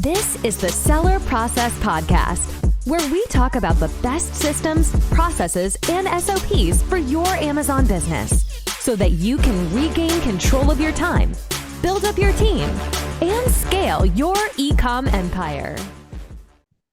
This is the Seller Process Podcast, where we talk about the best systems, processes, and SOPs for your Amazon business so that you can regain control of your time, build up your team, and scale your e-com empire.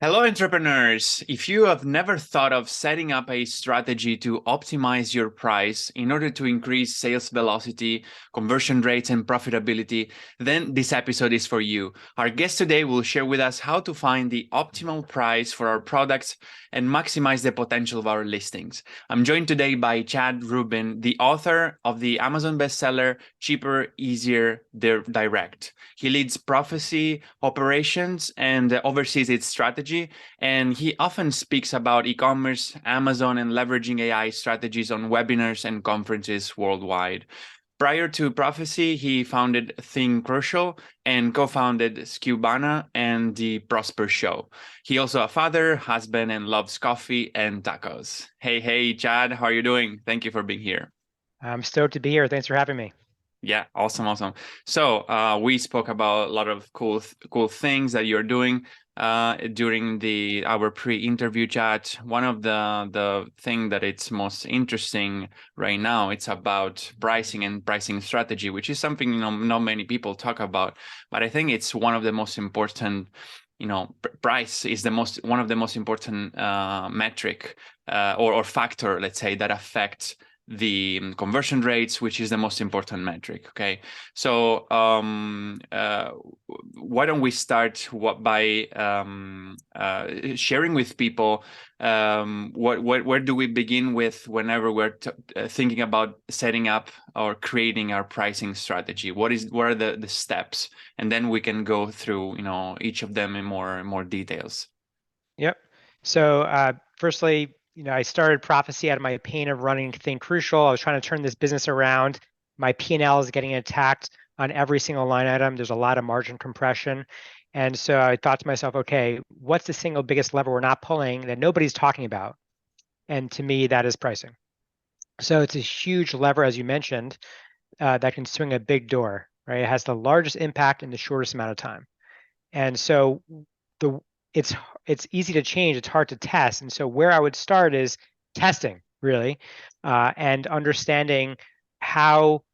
Hello, entrepreneurs. If you have never thought of setting up a strategy to optimize your price in order to increase sales velocity, conversion rates, and profitability, then this episode is for you. Our guest today will share with us how to find the optimal price for our products and maximize the potential of our listings. I'm joined today by Chad Rubin, the author of the Amazon bestseller, Cheaper, Easier, Direct. He leads Profasee operations and oversees its strategy. And he often speaks about e-commerce, Amazon, and leveraging AI strategies on webinars and conferences worldwide. Prior to Profasee, he founded Think Crucial and co-founded Skubana and The Prosper Show. He also a father, husband, and loves coffee and tacos. Hey, Chad, how are you doing? Thank you for being here. I'm stoked to be here. Thanks for having me. Yeah, awesome. So we spoke about a lot of cool things that you're doing during our pre-interview chat. One of the thing that it's most interesting right now, it's about pricing and pricing strategy, which is something not many people talk about, but I think it's one of the most important. Price is one of the most important metric or factor, let's say, that affects the conversion rates, which is the most important metric. Okay, so why don't we start by sharing with people where do we begin with whenever we're thinking about setting up or creating our pricing strategy? What are the steps, and then we can go through each of them in more details. Yep. So firstly, I started Profasee out of my pain of running Think Crucial. I was trying to turn this business around. My P&L is getting attacked on every single line item. There's a lot of margin compression. And so I thought to myself, okay, what's the single biggest lever we're not pulling that nobody's talking about? And to me, that is pricing. So it's a huge lever, as you mentioned, that can swing a big door, right? It has the largest impact in the shortest amount of time. And so it's easy to change, it's hard to test. And so where I would start is testing, really, and understanding how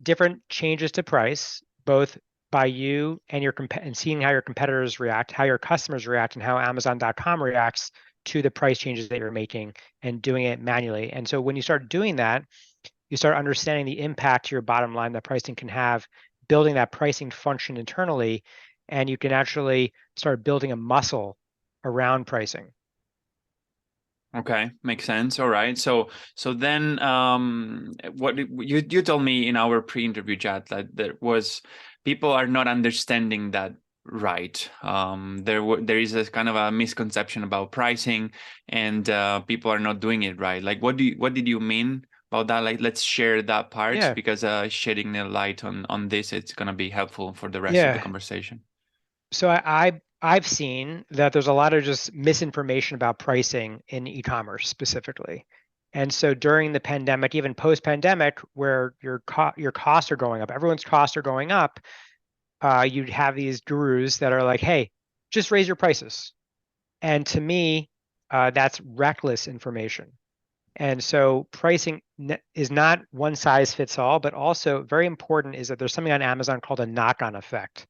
different changes to price, both by you and and seeing how your competitors react, how your customers react, and how Amazon.com reacts to the price changes that you're making, and doing it manually. And so when you start doing that, you start understanding the impact to your bottom line that pricing can have, building that pricing function internally, and you can actually start building a muscle around pricing. Okay, makes sense. All right. So then, what you told me in our pre-interview chat that people are not understanding that right. There is a kind of a misconception about pricing, and people are not doing it right. Like, what did you mean about that? Like, let's share that part, because shedding the light on this, it's gonna be helpful for the rest of the conversation. So I've seen that there's a lot of just misinformation about pricing in e-commerce specifically. And so during the pandemic, even post-pandemic, where your costs are going up, everyone's costs are going up, you'd have these gurus that are like, hey, just raise your prices. And to me, that's reckless information. And so pricing is not one size fits all, but also very important is that there's something on Amazon called a knock-on effect,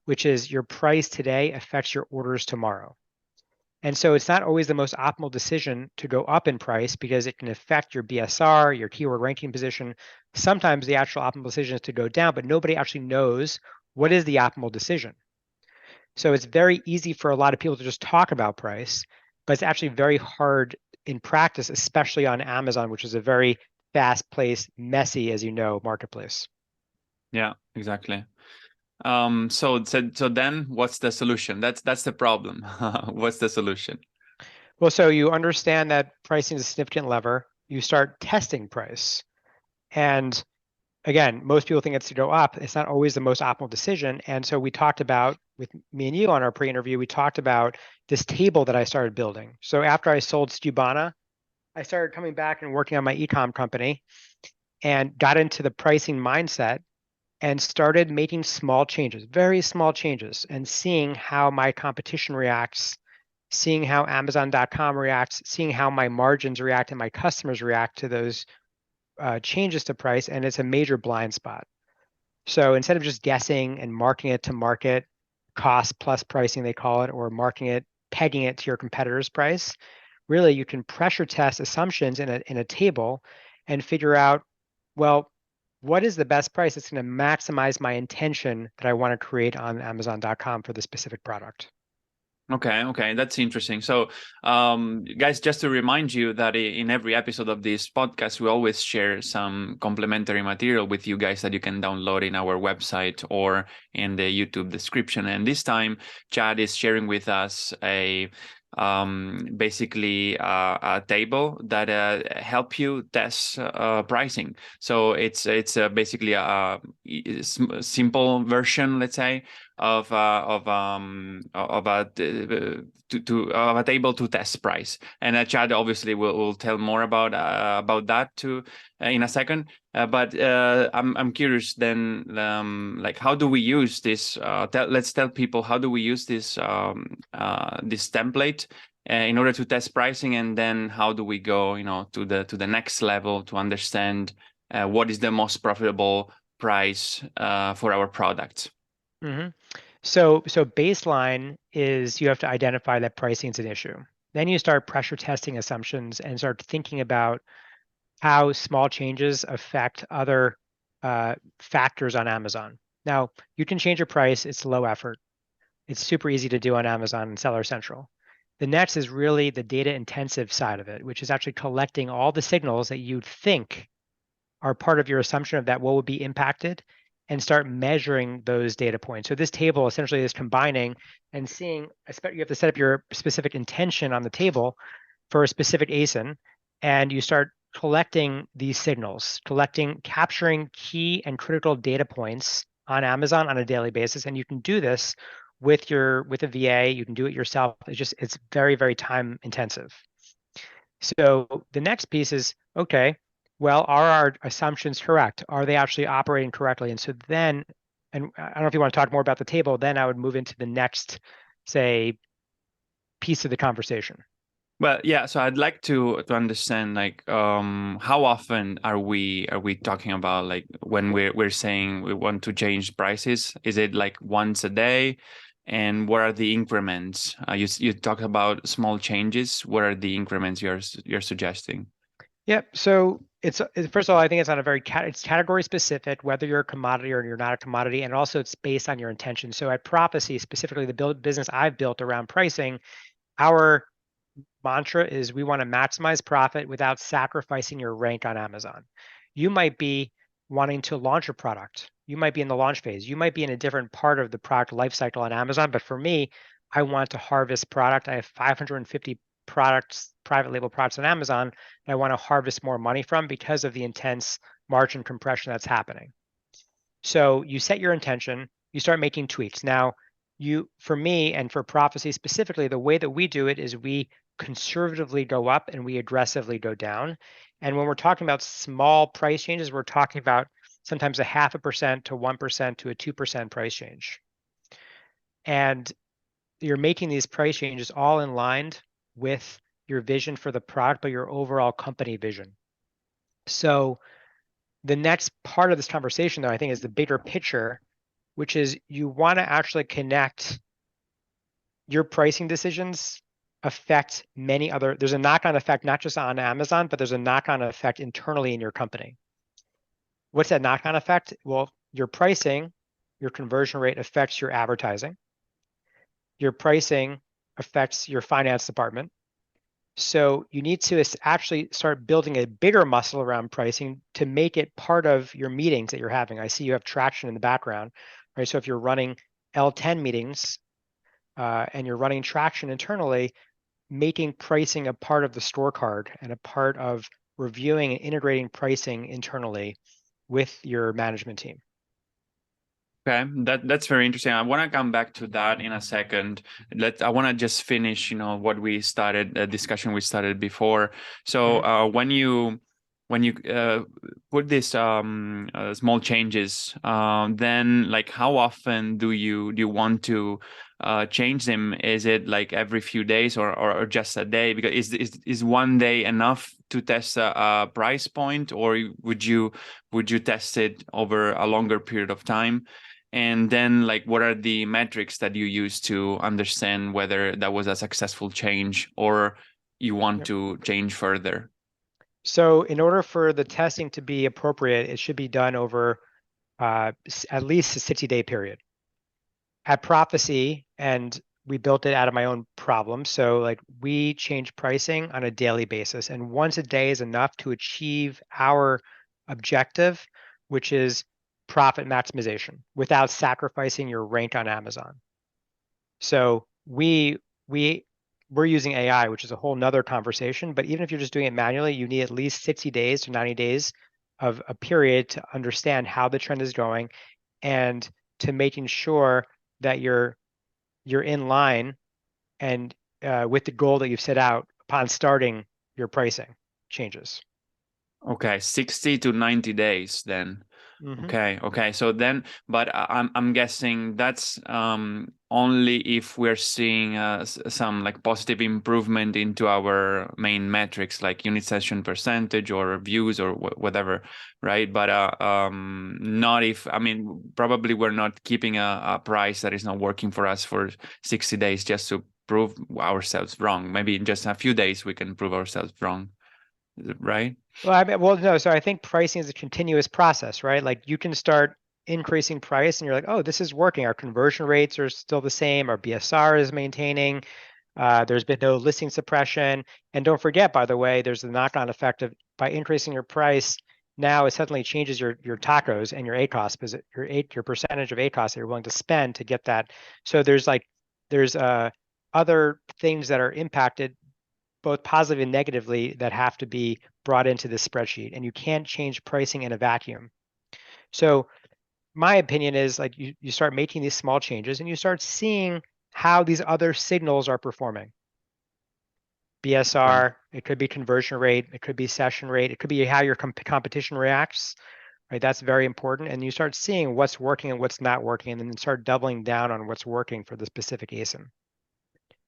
which is your price today affects your orders tomorrow. And so it's not always the most optimal decision to go up in price because it can affect your BSR, your keyword ranking position. Sometimes the actual optimal decision is to go down, but nobody actually knows what is the optimal decision. So it's very easy for a lot of people to just talk about price, but it's actually very hard in practice, especially on Amazon, which is a very fast-paced, messy, as you know, marketplace. Yeah, exactly. So then what's the solution? That's the problem. What's the solution? Well, so you understand that pricing is a significant lever. You start testing price. And again, most people think it's to go up. It's not always the most optimal decision. And so we talked about, with me and you on our pre-interview, we talked about this table that I started building. So after I sold Skubana, I started coming back and working on my e-com company and got into the pricing mindset and started making small changes, very small changes, and seeing how my competition reacts, seeing how Amazon.com reacts, seeing how my margins react and my customers react to those changes to price, and it's a major blind spot. So instead of just guessing and marking it to market, cost plus pricing, they call it, or marking it, pegging it to your competitor's price, really you can pressure test assumptions in a table and figure out, well, what is the best price that's going to maximize my intention that I want to create on Amazon.com for the specific product. Okay, that's interesting. So, guys, just to remind you that in every episode of this podcast, we always share some complementary material with you guys that you can download in our website or in the YouTube description. And this time, Chad is sharing with us basically a table that help you test pricing. So it's basically a simple version, let's say, of a table to test price. And Chad obviously will tell more about that too in a second. But I'm curious then, like, how do we use this? Let's tell people, how do we use this this template in order to test pricing, and then how do we go, to the next level to understand what is the most profitable price for our product. Mm-hmm. So baseline is you have to identify that pricing is an issue. Then you start pressure testing assumptions and start thinking about how small changes affect other factors on Amazon. Now, you can change your price. It's low effort. It's super easy to do on Amazon and Seller Central. The next is really the data intensive side of it, which is actually collecting all the signals that you think are part of your assumption of that what would be impacted, and start measuring those data points. So this table essentially is combining and seeing, you have to set up your specific intention on the table for a specific ASIN, and you start collecting these signals, capturing key and critical data points on Amazon on a daily basis. And you can do this with a VA, you can do it yourself. It's very, very time intensive. So the next piece is, okay, well, are our assumptions correct? Are they actually operating correctly? And so then, and I don't know if you want to talk more about the table, then I would move into the next, say, piece of the conversation. Well, yeah. So I'd like to understand, like, how often are we talking about, like, when we're saying we want to change prices? Is it like once a day? And what are the increments? You talked about small changes. What are the increments you're suggesting? Yep. So it's first of all, I think it's on a it's category specific, whether you're a commodity or you're not a commodity, and also it's based on your intention. So at Profasee, specifically the business I've built around pricing, our mantra is we want to maximize profit without sacrificing your rank on Amazon. You might be wanting to launch a product. You might be in the launch phase. You might be in a different part of the product lifecycle on Amazon. But for me, I want to harvest product. I have 550 products, private label products on Amazon, that I want to harvest more money from because of the intense margin compression that's happening. So you set your intention, you start making tweaks. Now, for me and for Profasee specifically, the way that we do it is we conservatively go up and we aggressively go down. And when we're talking about small price changes, we're talking about sometimes 0.5% to 1% to a 2% price change. And you're making these price changes all in line with your vision for the product, but your overall company vision. So the next part of this conversation, though, I think is the bigger picture, which is you want to actually connect your pricing decisions affect many other, there's a knock-on effect, not just on Amazon, but there's a knock-on effect internally in your company. What's that knock-on effect? Well, your pricing, your conversion rate affects your advertising. Your pricing affects your finance department. So you need to actually start building a bigger muscle around pricing to make it part of your meetings that you're having. I see you have traction in the background, right? So if you're running L10 meetings and you're running traction internally, making pricing a part of the scorecard and a part of reviewing and integrating pricing internally with your management team. Okay, that's very interesting. I want to come back to that in a second. I want to just finish, what we started, the discussion we started before. So when you when you put these small changes, then like how often do you want to change them? Is it like every few days or just a day? Because is one day enough to test a price point, or would you test it over a longer period of time? And then like what are the metrics that you use to understand whether that was a successful change or you want to change further? So in order for the testing to be appropriate, it should be done over at least a 60-day period. At Profasee, and we built it out of my own problem. So like we change pricing on a daily basis, and once a day is enough to achieve our objective, which is profit maximization without sacrificing your rank on Amazon. So we're using AI, which is a whole nother conversation. But even if you're just doing it manually, you need at least 60 days to 90 days of a period to understand how the trend is going and to making sure that you're in line and with the goal that you've set out upon starting your pricing changes. Okay, 60 to 90 days then. Mm-hmm. Okay. So then, but I'm guessing that's only if we're seeing some like positive improvement into our main metrics, like unit session percentage or views or whatever, right? But not if, I mean, probably we're not keeping a price that is not working for us for 60 days just to prove ourselves wrong. Maybe in just a few days we can prove ourselves wrong, right? Well, no. So I think pricing is a continuous process, right? Like you can start increasing price and you're like, oh, this is working. Our conversion rates are still the same. Our BSR is maintaining. There's been no listing suppression. And don't forget, by the way, there's the knock-on effect of by increasing your price, now it suddenly changes your tacos and your ACOS, because your percentage of ACOS that you're willing to spend to get that. So there's other things that are impacted both positively and negatively that have to be brought into this spreadsheet, and you can't change pricing in a vacuum. So my opinion is like you start making these small changes and you start seeing how these other signals are performing. BSR, it could be conversion rate, it could be session rate, it could be how your competition reacts, right? That's very important. And you start seeing what's working and what's not working, and then start doubling down on what's working for the specific ASIN.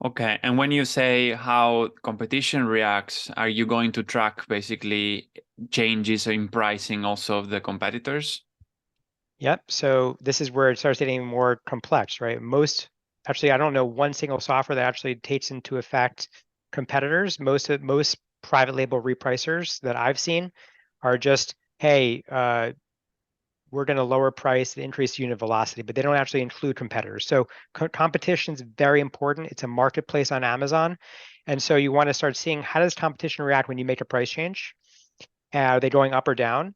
Okay, and when you say how competition reacts, are you going to track basically changes in pricing also of the competitors? Yep. So this is where it starts getting more complex, right? Actually, I don't know one single software that actually takes into effect competitors. Most private label repricers that I've seen are just, hey, we're going to lower price and increase unit velocity, but they don't actually include competitors. So competition is very important. It's a marketplace on Amazon. And so you want to start seeing how does competition react when you make a price change? Are they going up or down?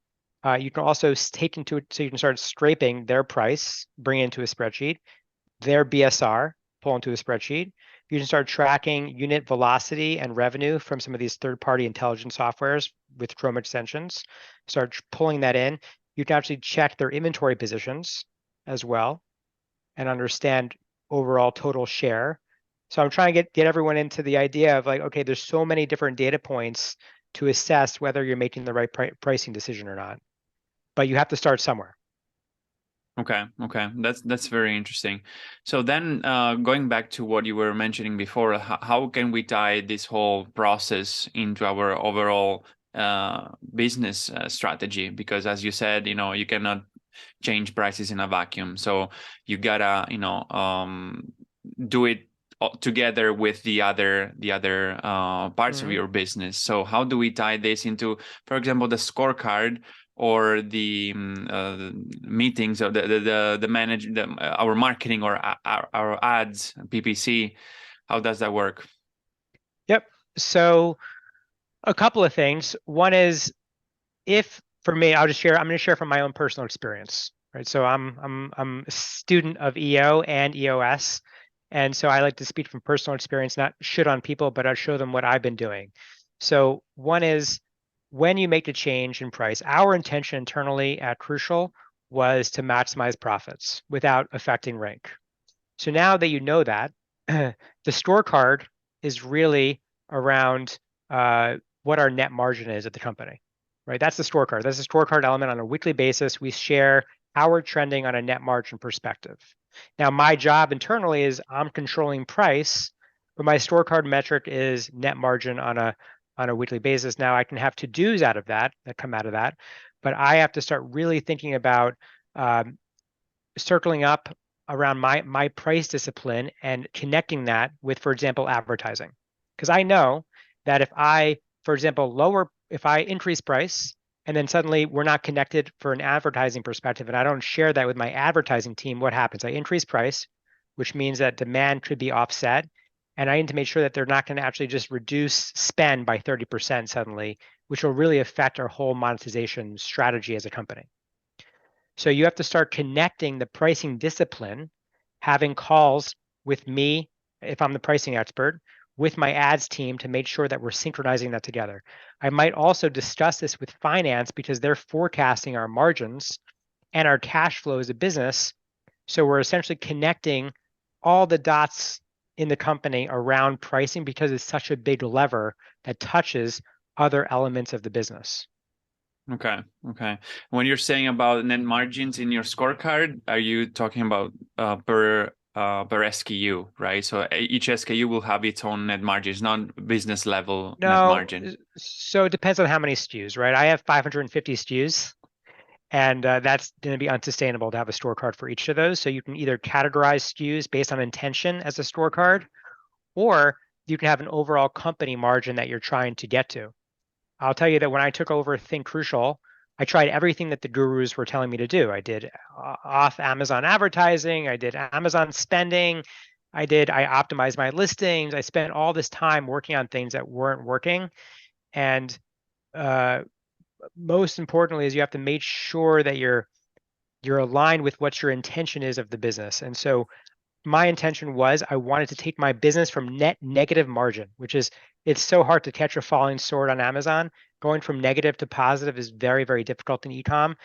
You can also take into it, so you can start scraping their price, bring it into a spreadsheet, their BSR, pull into a spreadsheet. You can start tracking unit velocity and revenue from some of these third-party intelligence softwares with Chrome extensions. Start pulling that in. You can actually check their inventory positions as well and understand overall total share. So I'm trying to get everyone into the idea of like, okay, there's so many different data points to assess whether you're making the right pricing decision or not. But you have to start somewhere. Okay, that's very interesting. So then, going back to what you were mentioning before, how can we tie this whole process into our overall business strategy? Because as you said, you cannot change prices in a vacuum. So you gotta, do it together with the other parts of your business. So how do we tie this into, for example, the scorecard or the meetings or our marketing or our ads, PPC? How does that work? Yep. So a couple of things. One is, if for me, I'm going to share from my own personal experience, right? So I'm a student of EO and EOS. And so I like to speak from personal experience, not shit on people, but I show them what I've been doing. So one is, when you make a change in price, our intention internally at Crucial was to maximize profits without affecting rank. So now that you know that, the scorecard is really around what our net margin is at the company, right? That's the scorecard. That's the scorecard element on a weekly basis. We share how we're trending on a net margin perspective. Now, my job internally is I'm controlling price, but my scorecard metric is net margin on a weekly basis. Now, I can have to-dos out of that come out of that, but I have to start really thinking about circling up around my price discipline and connecting that with, for example, advertising. Because I know that if I, for example, if I increase price and then suddenly we're not connected for an advertising perspective and I don't share that with my advertising team, what happens? I increase price, which means that demand could be offset. And I need to make sure that they're not going to actually just reduce spend by 30% suddenly, which will really affect our whole monetization strategy as a company. So you have to start connecting the pricing discipline, having calls with me, if I'm the pricing expert, with my ads team to make sure that we're synchronizing that together. I might also discuss this with finance because they're forecasting our margins and our cash flow as a business. So we're essentially connecting all the dots in the company around pricing because it's such a big lever that touches other elements of the business. Okay. When you're saying about net margins in your scorecard, are you talking about per SKU, right? So each SKU will have its own net margins, not business level net margin. So it depends on how many SKUs, right? I have 550 SKUs, and that's going to be unsustainable to have a scorecard for each of those. So you can either categorize SKUs based on intention as a scorecard, or you can have an overall company margin that you're trying to get to. I'll tell you that when I took over Think Crucial, I tried everything that the gurus were telling me to do. I did off Amazon advertising, I did Amazon spending, I optimized my listings. I spent all this time working on things that weren't working. And most importantly is you have to make sure that you're aligned with what your intention is of the business. And so my intention was I wanted to take my business from net negative margin, which is, it's so hard to catch a falling sword on Amazon. Going from negative to positive is very, very difficult in e-com.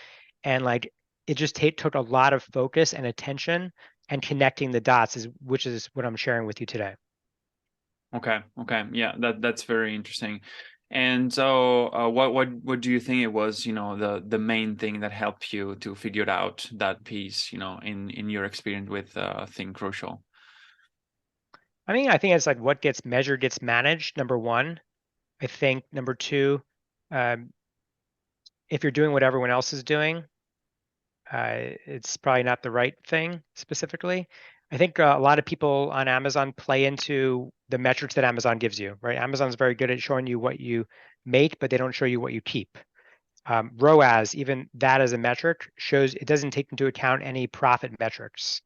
And like, it just took a lot of focus and attention and connecting the dots, which is what I'm sharing with you today. Okay. Yeah, that's very interesting. And so what do you think it was, the main thing that helped you to figure out that piece, in your experience with Think Crucial? I think it's like what gets measured gets managed, number one. I think number two, if you're doing what everyone else is doing, it's probably not the right thing specifically. I think a lot of people on Amazon play into the metrics that Amazon gives you, right? Amazon's very good at showing you what you make, but they don't show you what you keep. ROAS, even that as a metric, shows it doesn't take into account any profit metrics,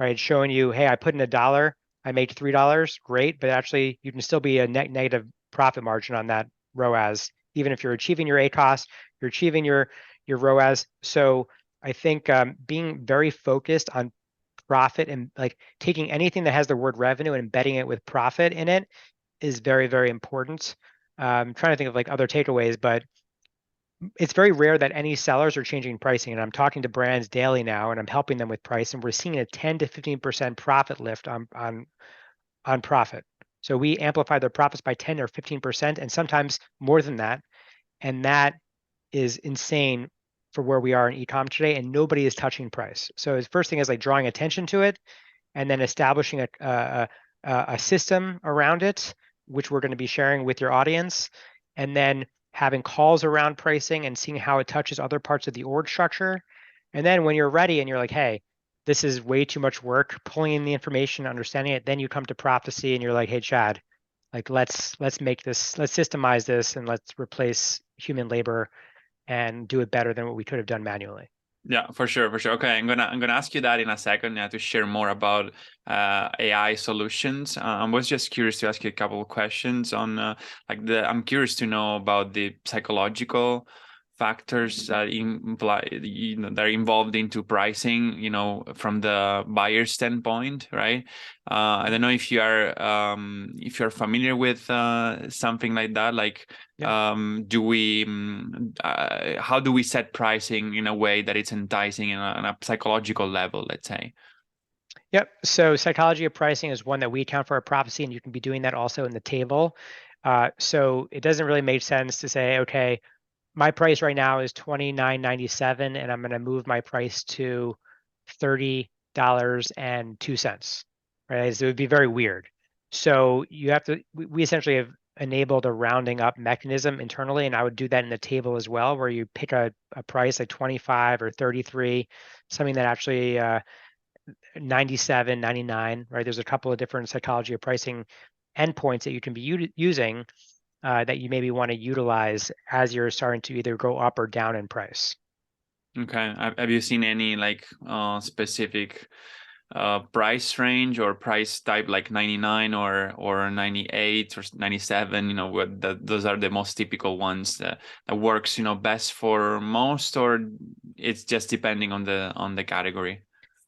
right? It's showing you, hey, I put in $1, I made $3, great, but actually you can still be a negative profit margin on that ROAS, even if you're achieving your ACoS, you're achieving your ROAS. So I think being very focused on profit and like taking anything that has the word revenue and embedding it with profit in it is very, very important. I'm trying to think of like other takeaways, but it's very rare that any sellers are changing pricing. And I'm talking to brands daily now, and I'm helping them with price, and we're seeing a 10 to 15% profit lift on profit. So we amplify their profits by 10 or 15%, and sometimes more than that. And that is insane for where we are in e-com today, and nobody is touching price. So the first thing is like drawing attention to it, and then establishing a system around it, which we're going to be sharing with your audience, and then having calls around pricing and seeing how it touches other parts of the org structure. And then when you're ready and you're like, hey, this is way too much work, pulling in the information, understanding it, then you come to Profasee and you're like, hey, Chad, like let's make this, let's systemize this, and let's replace human labor and do it better than what we could have done manually. Yeah, for sure. Okay, I'm gonna ask you that in a second, to share more about AI solutions. I was just curious to ask you a couple of questions on I'm curious to know about the psychological factors that that are involved into pricing, from the buyer standpoint, right? I don't know if you are familiar with something like that, like. Yeah. How do we set pricing in a way that it's enticing on a psychological level, let's say? Yep. So psychology of pricing is one that we account for at Profasee, and you can be doing that also in the table. So it doesn't really make sense to say, okay, my price right now is $29.97, and I'm going to move my price to $30.02. Right? So it would be very weird. So you have to. We essentially have enabled a rounding up mechanism internally, and I would do that in the table as well, where you pick a price like 25 or 33, something that actually 97, 99. Right? There's a couple of different psychology of pricing endpoints that you can be using that you maybe want to utilize as you're starting to either go up or down in price. Okay. Have you seen any like specific price range or price type, like 99 or 98 or 97? Those are the most typical ones that works best for most, or it's just depending on the category?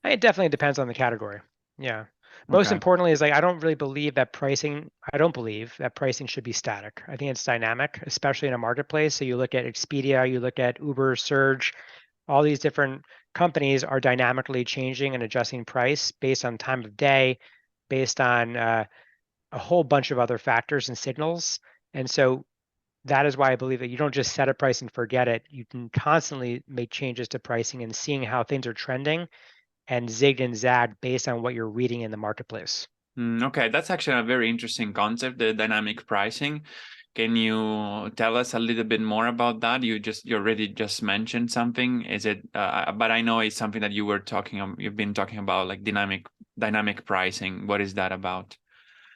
It definitely depends on the category. Yeah. Most Okay. importantly is like I don't believe that pricing should be static. I think it's dynamic, especially in a marketplace. So you look at Expedia, you look at Uber, Surge, all these different companies are dynamically changing and adjusting price based on time of day, based on a whole bunch of other factors and signals. And so that is why I believe that you don't just set a price and forget it. You can constantly make changes to pricing and seeing how things are trending and zig and zag based on what you're reading in the marketplace. Okay, that's actually a very interesting concept, the dynamic pricing. Can you tell us a little bit more about that? You already just mentioned something. Is it? But I know it's something that you've been talking about, like dynamic pricing. What is that about?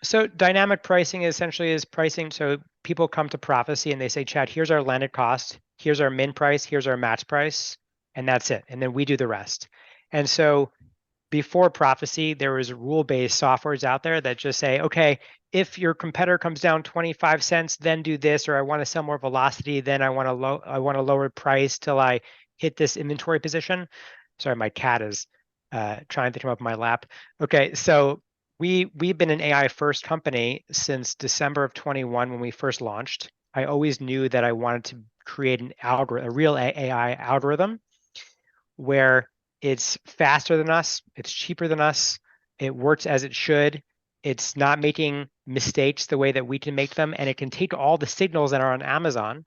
So dynamic pricing essentially is pricing. So people come to Profasee and they say, Chad, here's our landed cost, here's our min price, here's our max price, and that's it. And then we do the rest. And so before Profasee, there was rule-based softwares out there that just say, okay, if your competitor comes down 25 cents, then do this, or I want to sell more velocity, then I want to lower price till I hit this inventory position. Sorry, my cat is trying to come up my lap. Okay, so we've been an AI first company since December of 21 when we first launched. I always knew that I wanted to create a real AI algorithm where it's faster than us, it's cheaper than us, it works as it should, it's not making mistakes the way that we can make them, and it can take all the signals that are on Amazon,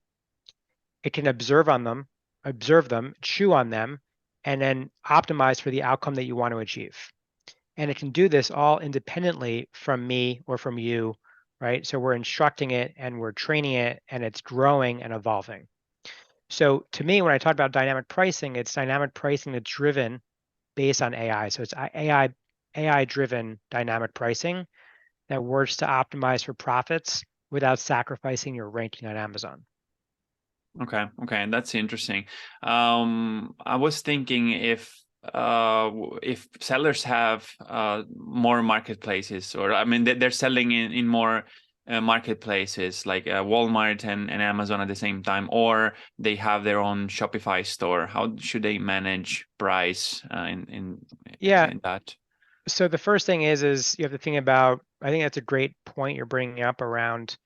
it can observe them, chew on them, and then optimize for the outcome that you want to achieve. And it can do this all independently from me or from you, right? So we're instructing it and we're training it, and it's growing and evolving. So to me, when I talk about dynamic pricing, it's dynamic pricing that's driven based on AI. So it's AI-driven dynamic pricing that works to optimize for profits without sacrificing your ranking on Amazon. Okay, that's interesting. I was thinking if sellers have more marketplaces, or I mean they're selling in more marketplaces like Walmart and Amazon at the same time, or they have their own Shopify store. How should they manage price in that? So the first thing is you have to think about, I think that's a great point you're bringing up around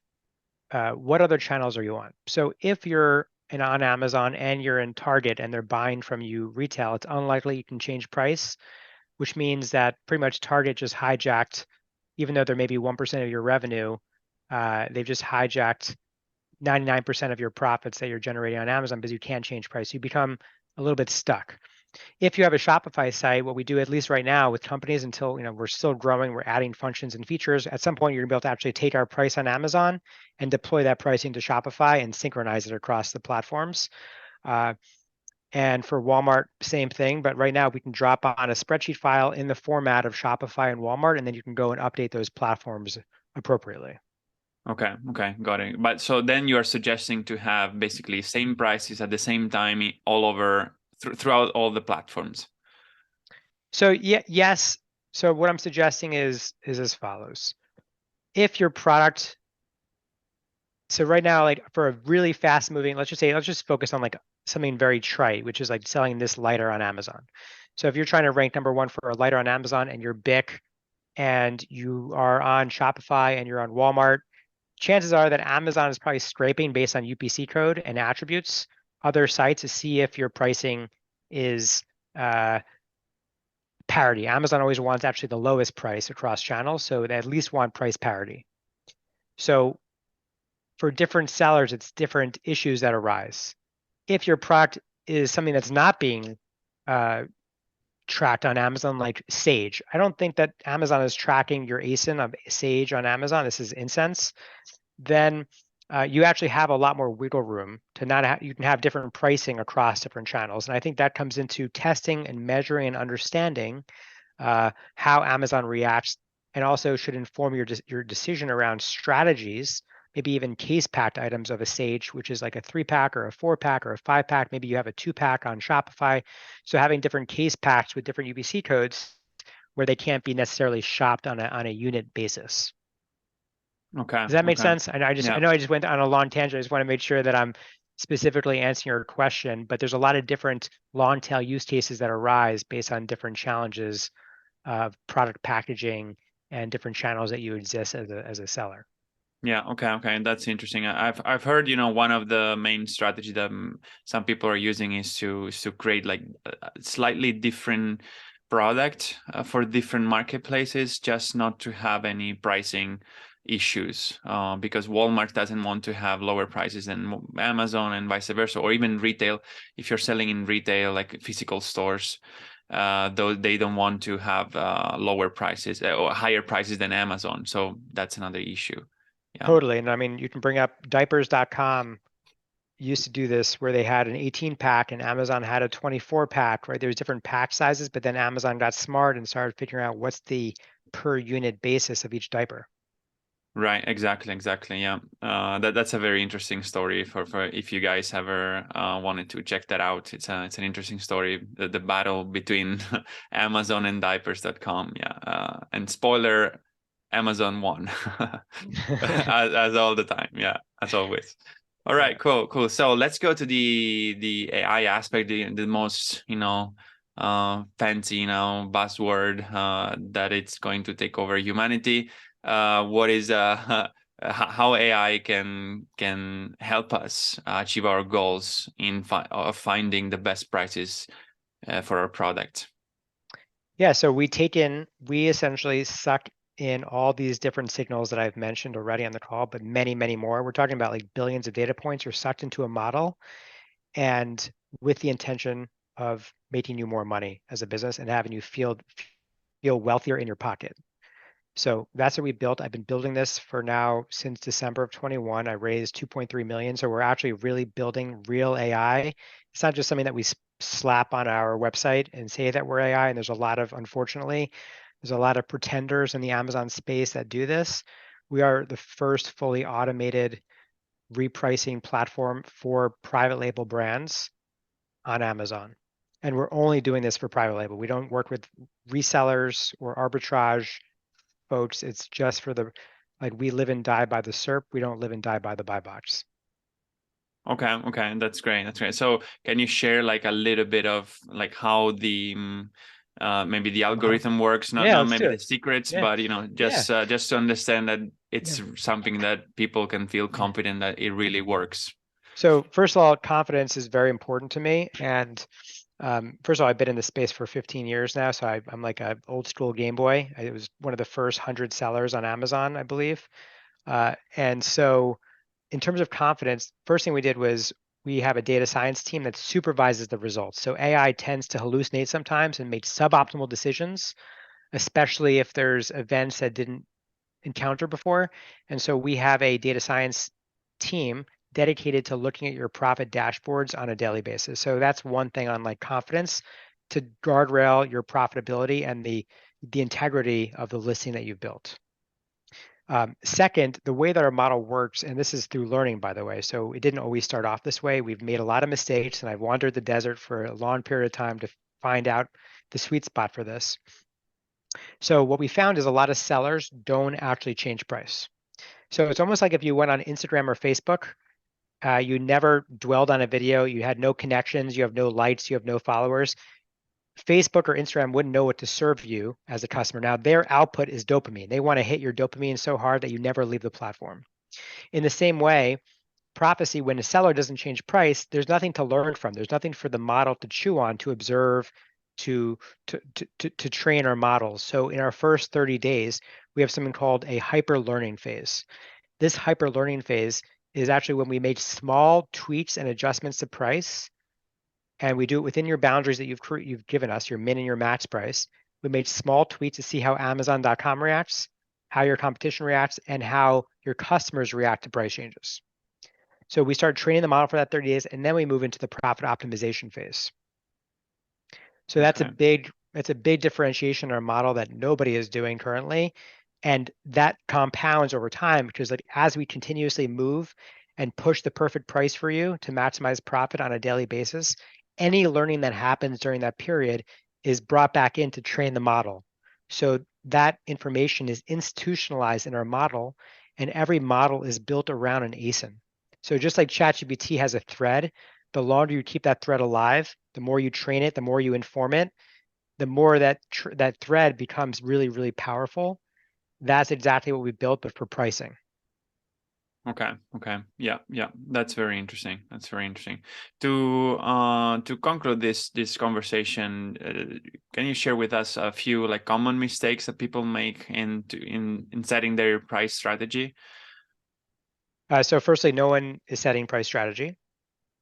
what other channels are you on? So if you're on Amazon and you're in Target and they're buying from you retail, it's unlikely you can change price, which means that pretty much Target just hijacked, even though they're maybe 1% of your revenue, they've just hijacked 99% of your profits that you're generating on Amazon because you can't change price. You become a little bit stuck. If you have a Shopify site, what we do, at least right now with companies, until we're still growing, we're adding functions and features. At some point, you're gonna be able to actually take our price on Amazon and deploy that pricing to Shopify and synchronize it across the platforms. And for Walmart, same thing. But right now, we can drop on a spreadsheet file in the format of Shopify and Walmart, and then you can go and update those platforms appropriately. Okay, got it. But so then you are suggesting to have basically same prices at the same time all over throughout all the platforms. So yes. So what I'm suggesting is as follows. If your product, so right now, like for a really fast moving, let's just focus on like something very trite, which is like selling this lighter on Amazon. So if you're trying to rank number one for a lighter on Amazon and you're BIC and you are on Shopify and you're on Walmart, chances are that Amazon is probably scraping based on UPC code and attributes other sites to see if your pricing is parity. Amazon always wants actually the lowest price across channels, so they at least want price parity. So for different sellers, it's different issues that arise. if your product is something that's not being tracked on Amazon, like Sage. I don't think that Amazon is tracking your ASIN of Sage on Amazon. This is incense. Then you actually have a lot more wiggle room to not have, you can have different pricing across different channels. And I think that comes into testing and measuring and understanding how Amazon reacts, and also should inform your decision around strategies, maybe even case packed items of a Sage, which is like a 3-pack or a 4-pack or a 5-pack. Maybe you have a 2-pack on Shopify. So having different case packs with different UBC codes where they can't be necessarily shopped on a unit basis. Okay. Does that make Okay. sense? And I Yeah. know I just went on a long tangent. I just want to make sure that I'm specifically answering your question, but there's a lot of different long tail use cases that arise based on different challenges of product packaging and different channels that you exist as a seller. Yeah. Okay. Okay. And that's interesting. I've heard, one of the main strategy that some people are using is to create like a slightly different product for different marketplaces, just not to have any pricing issues, because Walmart doesn't want to have lower prices than Amazon and vice versa, or even retail. If you're selling in retail, like physical stores, though they don't want to have lower prices or higher prices than Amazon. So that's another issue. Yeah. Totally. And I mean, you can bring up diapers.com used to do this where they had an 18-pack and Amazon had a 24-pack, right? There's different pack sizes, but then Amazon got smart and started figuring out what's the per unit basis of each diaper. Right, exactly. Yeah, that's a very interesting story for if you guys ever wanted to check that out. It's an interesting story. The battle between Amazon and diapers.com. Yeah, and spoiler, Amazon won as all the time. Yeah, as always. All right, Yeah. cool. So let's go to the AI aspect, the most fancy buzzword that it's going to take over humanity. What is how AI can help us achieve our goals in finding the best prices for our product. Yeah, so we essentially suck in all these different signals that I've mentioned already on the call, but many, many more. We're talking about like billions of data points are sucked into a model, and with the intention of making you more money as a business and having you feel wealthier in your pocket. So that's what we built. I've been building this for now since December of 21. I raised 2.3 million. So we're actually really building real AI. It's not just something that we slap on our website and say that we're AI. And unfortunately, there's a lot of pretenders in the Amazon space that do this. We are the first fully automated repricing platform for private label brands on Amazon. And we're only doing this for private label. We don't work with resellers or arbitrage folks. It's just for we live and die by the SERP. We don't live and die by the buy box. Okay, that's great. So can you share like a little bit of like how the maybe the algorithm works, not maybe the secrets, Yeah. but just to understand that it's Yeah. something that people can feel confident that it really works. So first of all, confidence is very important to me. And first of all, I've been in the space for 15 years now, so I'm like an old school Game Boy. It was one of the first 100 sellers on Amazon, I believe. And so in terms of confidence, first thing we did was we have a data science team that supervises the results. So AI tends to hallucinate sometimes and make suboptimal decisions, especially if there's events that didn't encounter before. And so we have a data science team dedicated to looking at your profit dashboards on a daily basis. So that's one thing on like confidence to guardrail your profitability and the integrity of the listing that you've built. Second, the way that our model works, and this is through learning, by the way, so it didn't always start off this way. We've made a lot of mistakes, and I've wandered the desert for a long period of time to find out the sweet spot for this. So what we found is a lot of sellers don't actually change price. So it's almost like if you went on Instagram or Facebook, you never dwelled on a video, you had no connections, you have no likes, you have no followers. Facebook or Instagram wouldn't know what to serve you as a customer. Now, their output is dopamine. They want to hit your dopamine so hard that you never leave the platform. In the same way, Profasee, when a seller doesn't change price, there's nothing to learn from. There's nothing for the model to chew on, to observe, to train our models. So in our first 30 days, we have something called a hyper learning phase. This hyper learning phase is actually when we made small tweaks and adjustments to price, and we do it within your boundaries that you've given us, your min and your max price. We made small tweaks to see how Amazon.com reacts, how your competition reacts, and how your customers react to price changes. So we start training the model for that 30 days, and then we move into the profit optimization phase. So that's a big differentiation in our model that nobody is doing currently. And that compounds over time because like as we continuously move and push the perfect price for you to maximize profit on a daily basis, any learning that happens during that period is brought back in to train the model. So that information is institutionalized in our model, and every model is built around an ASIN. So just like ChatGPT has a thread, the longer you keep that thread alive, the more you train it, the more you inform it, the more that thread becomes really, really powerful. That's exactly what we built, but for pricing. Okay. Yeah. That's very interesting. To conclude this conversation, can you share with us a few like common mistakes that people make in setting their price strategy? So firstly, no one is setting price strategy.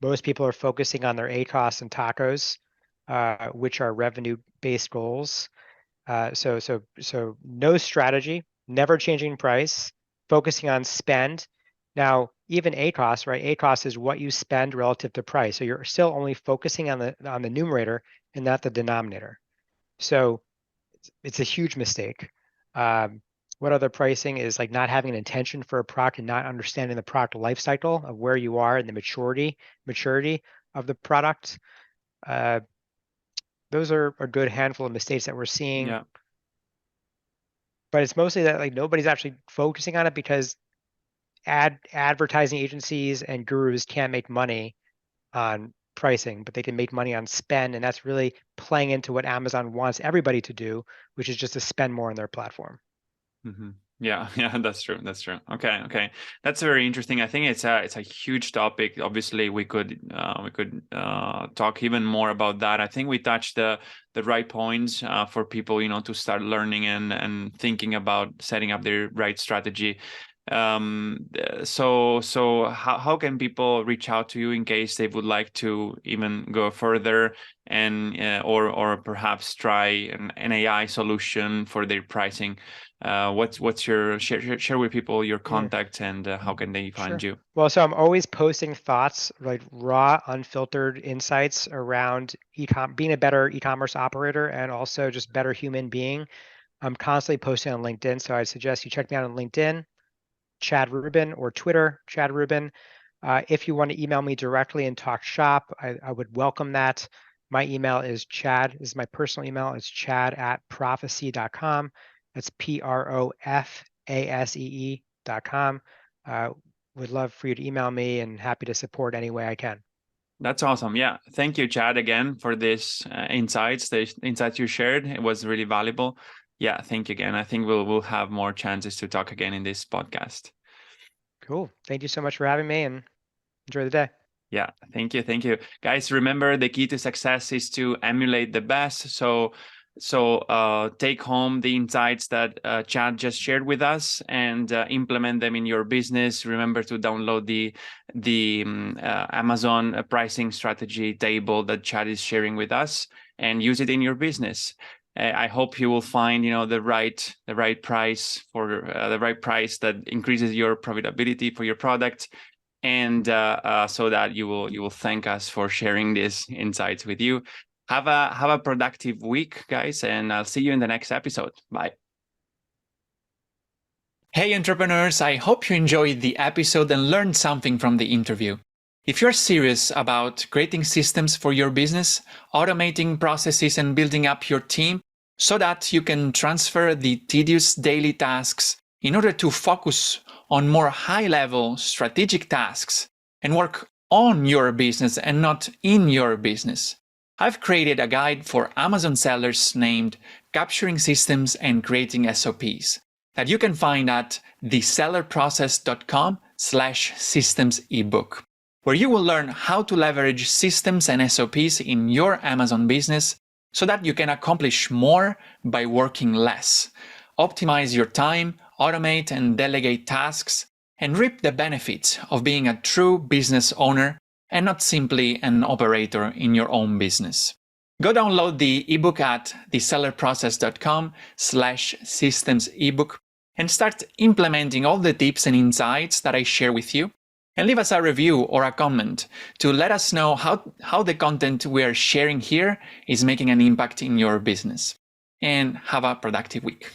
Most people are focusing on their ACOS and TACOs, which are revenue-based goals. So no strategy, never changing price, focusing on spend. Now, even ACOS, right? ACOS is what you spend relative to price. So you're still only focusing on the numerator and not the denominator. So it's a huge mistake. What other pricing is like not having an intention for a product and not understanding the product life cycle of where you are and the maturity of the product. Those are a good handful of mistakes that we're seeing. Yeah. But it's mostly that like nobody's actually focusing on it because advertising agencies and gurus can't make money on pricing, but they can make money on spend, and that's really playing into what Amazon wants everybody to do, which is just to spend more on their platform. Mm-hmm. Yeah, that's true. Okay, that's very interesting. I think it's a huge topic. Obviously, we could talk even more about that. I think we touched the right points for people, to start learning and thinking about setting up their right strategy. So how can people reach out to you in case they would like to even go further and or perhaps try an AI solution for their pricing? What's your share with people your contact and how can they find you? Well, so I'm always posting thoughts, like raw, unfiltered insights around being a better e-commerce operator and also just better human being. I'm constantly posting on LinkedIn, so I suggest you check me out on LinkedIn, Chad Rubin, or Twitter, Chad Rubin. If you want to email me directly and talk shop, I would welcome that. My email is Chad. This is my personal email. It's chad@profasee.com. That's PROFASEE.com. Would love for you to email me and happy to support any way I can. That's awesome. Yeah. Thank you, Chad, again for this insights. The insights you shared, it was really valuable. Yeah. Thank you again. I think we'll have more chances to talk again in this podcast. Cool. Thank you so much for having me and enjoy the day. Yeah, thank you. Guys, remember the key to success is to emulate the best. So take home the insights that Chad just shared with us and implement them in your business. Remember to download the Amazon pricing strategy table that Chad is sharing with us and use it in your business. I hope you will find, the right price for the right price that increases your profitability for your product. And so that you will thank us for sharing these insights with you. Have a productive week, guys, and I'll see you in the next episode. Bye. Hey, entrepreneurs! I hope you enjoyed the episode and learned something from the interview. If you're serious about creating systems for your business, automating processes, and building up your team so that you can transfer the tedious daily tasks in order to focus on more high-level strategic tasks and work on your business and not in your business, I've created a guide for Amazon sellers named Capturing Systems and Creating SOPs that you can find at thesellerprocess.com/systems ebook, where you will learn how to leverage systems and SOPs in your Amazon business so that you can accomplish more by working less, optimize your time, automate and delegate tasks, and reap the benefits of being a true business owner and not simply an operator in your own business. Go download the ebook at thesellerprocess.com/systems ebook and start implementing all the tips and insights that I share with you. And leave us a review or a comment to let us know how the content we are sharing here is making an impact in your business. And have a productive week.